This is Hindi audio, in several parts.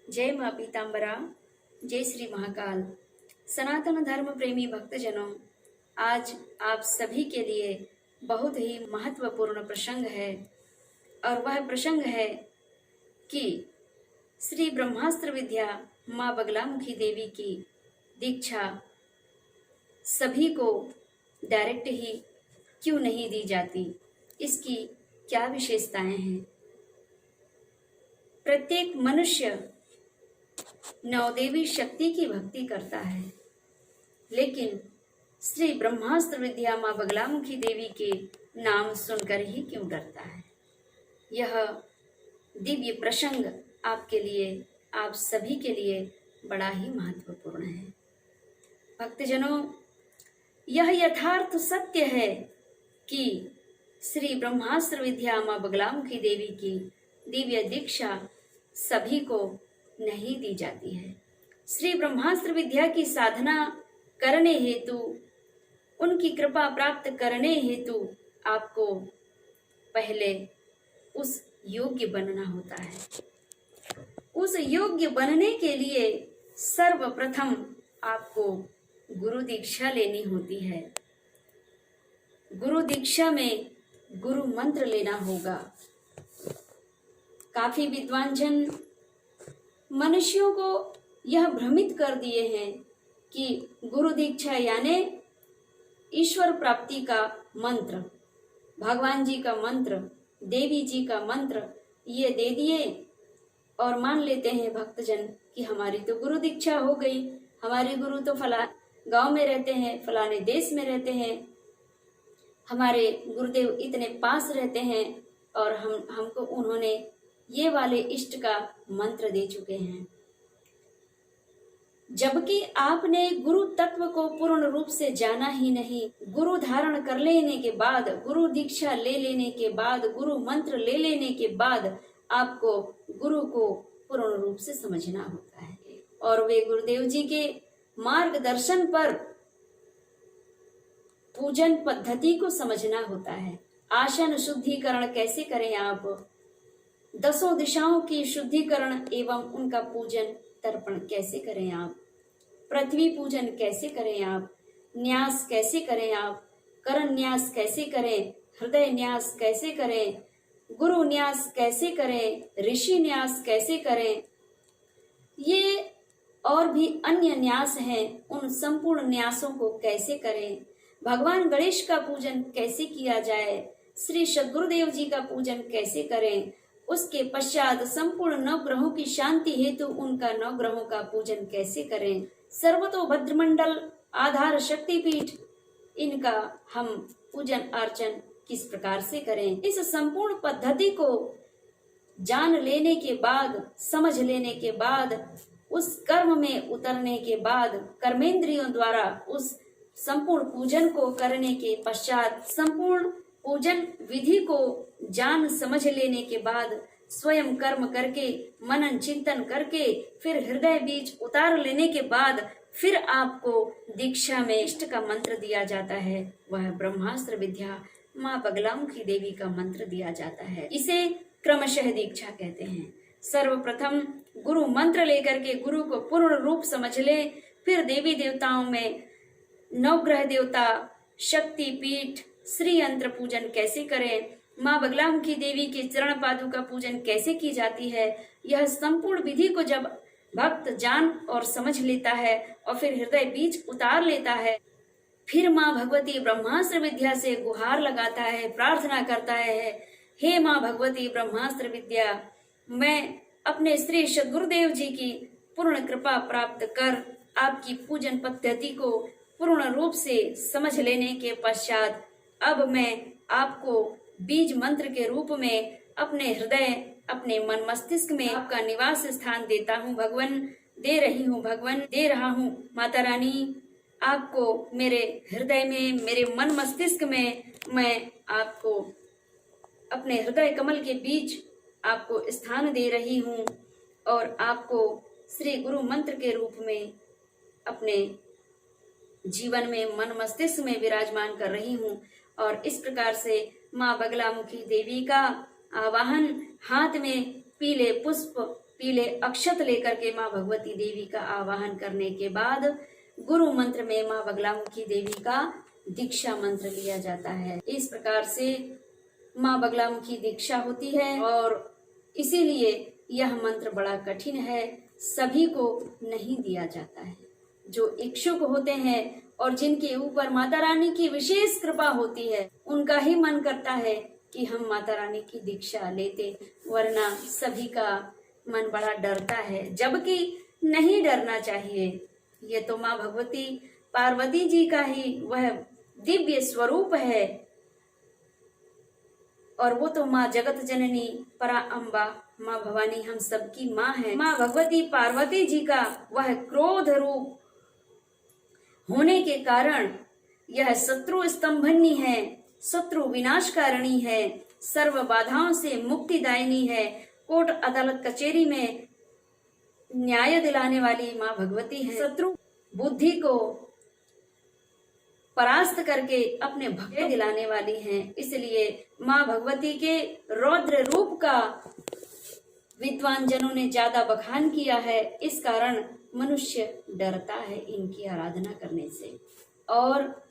जय माँ पीताम्बरा, जय श्री महाकाल। सनातन धर्म प्रेमी भक्तजनों, आज आप सभी के लिए बहुत ही महत्वपूर्ण प्रसंग है और वह प्रसंग है कि श्री ब्रह्मास्त्र विद्या माँ बगलामुखी देवी की दीक्षा सभी को डायरेक्ट ही क्यों नहीं दी जाती, इसकी क्या विशेषताएं हैं। प्रत्येक मनुष्य नवदेवी शक्ति की भक्ति करता है, लेकिन श्री ब्रह्मास्त्र विद्या माँ बगलामुखी देवी के नाम सुनकर ही क्यों डरता है। यह दिव्य प्रसंग आपके लिए, आप सभी के लिए बड़ा ही महत्वपूर्ण है। भक्तजनों, यह यथार्थ सत्य है कि श्री ब्रह्मास्त्र विद्या माँ बगलामुखी देवी की दिव्य दीक्षा सभी को नहीं दी जाती है। श्री ब्रह्मास्त्र विद्या की साधना करने हेतु, उनकी कृपा प्राप्त करने हेतु आपको पहले उस योग्य बनना होता है। उस योग्य बनने के लिए सर्वप्रथम आपको गुरु दीक्षा लेनी होती है। गुरु दीक्षा में गुरु मंत्र लेना होगा। काफी विद्वान जन मनुष्यों को यह भ्रमित कर दिए हैं कि गुरु दीक्षा यानी ईश्वर प्राप्ति का मंत्र, भगवान जी का मंत्र, देवी जी का मंत्र ये दे दिए और मान लेते हैं भक्तजन कि हमारी तो गुरु दीक्षा हो गई। हमारे गुरु तो फला गांव में रहते हैं, फलाने देश में रहते हैं, हमारे गुरुदेव इतने पास रहते हैं और हमको उन्होंने ये वाले इष्ट का मंत्र दे चुके हैं। जबकि आपने गुरु तत्व को पूर्ण रूप से जाना ही नहीं। गुरु धारण कर लेने के बाद, गुरु दीक्षा ले लेने के बाद, गुरु मंत्र ले लेने के बाद आपको गुरु को पूर्ण रूप से समझना होता है और वे गुरुदेव जी के मार्गदर्शन पर पूजन पद्धति को समझना होता है। आसन शुद्धिकरण कैसे करें आप, दसों दिशाओं की शुद्धिकरण एवं उनका पूजन तर्पण कैसे करें आप, पृथ्वी पूजन कैसे करें आप, न्यास कैसे करें आप, करण न्यास कैसे करें, हृदय न्यास कैसे करें, गुरु न्यास कैसे करें, ऋषि न्यास कैसे करें, ये और भी अन्य न्यास हैं। उन संपूर्ण न्यासों को कैसे करें, भगवान गणेश का पूजन कैसे किया जाए, श्री सद्गुरुदेव जी का पूजन कैसे करें, उसके पश्चात संपूर्ण नवग्रहों की शांति हेतु उनका नवग्रहों का पूजन कैसे करें, सर्वतोभद्र मंडल आधार शक्तिपीठ इनका हम पूजन अर्चन किस प्रकार से करें। इस संपूर्ण पद्धति को जान लेने के बाद, समझ लेने के बाद, उस कर्म में उतरने के बाद, कर्मेंद्रियों द्वारा उस संपूर्ण पूजन को करने के पश्चात, संपूर्ण पूजन विधि को जान समझ लेने के बाद, स्वयं कर्म करके, मनन चिंतन करके, फिर हृदय बीज उतार लेने के बाद फिर आपको दीक्षा में इष्ट का मंत्र दिया जाता है। वह ब्रह्मास्त्र विद्या माँ बगलामुखी देवी का मंत्र दिया जाता है। इसे क्रमशः दीक्षा कहते हैं। सर्वप्रथम गुरु मंत्र लेकर के गुरु को पूर्ण रूप समझ ले, फिर देवी देवताओं में नवग्रह देवता, शक्ति पीठ, श्री यंत्र पूजन कैसे करें, माँ बगलामुखी देवी के चरण पादुका पूजन कैसे की जाती है, यह संपूर्ण विधि को जब भक्त जान और समझ लेता है और फिर हृदय बीज उतार लेता है, फिर माँ भगवती ब्रह्मास्त्र विद्या से गुहार लगाता है, प्रार्थना करता है, हे माँ भगवती ब्रह्मास्त्र विद्या, मैं अपने श्री सद्गुरुदेव जी की पूर्ण कृपा प्राप्त कर आपकी पूजन पद्धति को पूर्ण रूप से समझ लेने के पश्चात अब मैं आपको बीज मंत्र के रूप में अपने हृदय, अपने मन मस्तिष्क में आपका निवास स्थान देता हूँ भगवान, दे रही हूँ भगवान, दे रहा हूँ माता रानी, आपको मेरे हृदय में, मेरे मन मस्तिष्क में मैं आपको अपने हृदय कमल के बीच आपको स्थान दे रही हूँ और आपको श्री गुरु मंत्र के रूप में अपने जीवन में, मन मस्तिष्क में विराजमान कर रही हूँ। और इस प्रकार से माँ बगलामुखी देवी का आवाहन, हाथ में पीले पुष्प पीले अक्षत लेकर के माँ भगवती देवी का आवाहन करने के बाद गुरु मंत्र में माँ बगलामुखी देवी का दीक्षा मंत्र लिया जाता है। इस प्रकार से माँ बगलामुखी दीक्षा होती है और इसीलिए यह मंत्र बड़ा कठिन है, सभी को नहीं दिया जाता है। जो इच्छुक होते हैं और जिनके ऊपर माता रानी की विशेष कृपा होती है, उनका ही मन करता है कि हम माता रानी की दीक्षा लेते, वरना सभी का मन बड़ा डरता है, जबकि नहीं डरना चाहिए। ये तो माँ भगवती पार्वती जी का ही वह दिव्य स्वरूप है और वो तो माँ जगत जननी परा अम्बा माँ भवानी हम सबकी माँ है। माँ भगवती पार्वती जी का वह क्रोध रूप होने के कारण यह शत्रु स्तंभनी है, शत्रु विनाशकारिणी है, सर्व बाधाओं से मुक्तिदायिनी है, कोर्ट अदालत कचेरी में न्याय दिलाने वाली माँ भगवती है, शत्रु बुद्धि को परास्त करके अपने भक्त दिलाने वाली हैं। इसलिए माँ भगवती के रौद्र रूप का विद्वान जनों ने ज्यादा बखान किया है, इस कारण मनुष्य डरता है इनकी आराधना करने से। और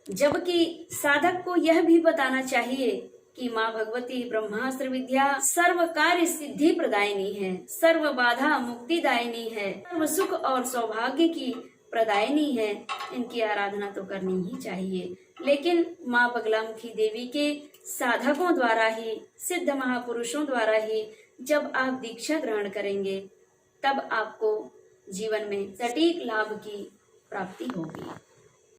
जबकि साधक को यह भी बताना चाहिए कि माँ भगवती ब्रह्मास्त्र विद्या सर्व कार्य सिद्धि प्रदायिनी है, सर्व बाधा मुक्तिदायिनी है, सर्व सुख और सौभाग्य की प्रदायिनी है। इनकी आराधना तो करनी ही चाहिए। लेकिन माँ बगलामुखी देवी के साधकों द्वारा ही, सिद्ध महापुरुषों द्वारा ही जब आप दीक्षा ग्रहण करेंगे तब आपको जीवन में सटीक लाभ की प्राप्ति होगी।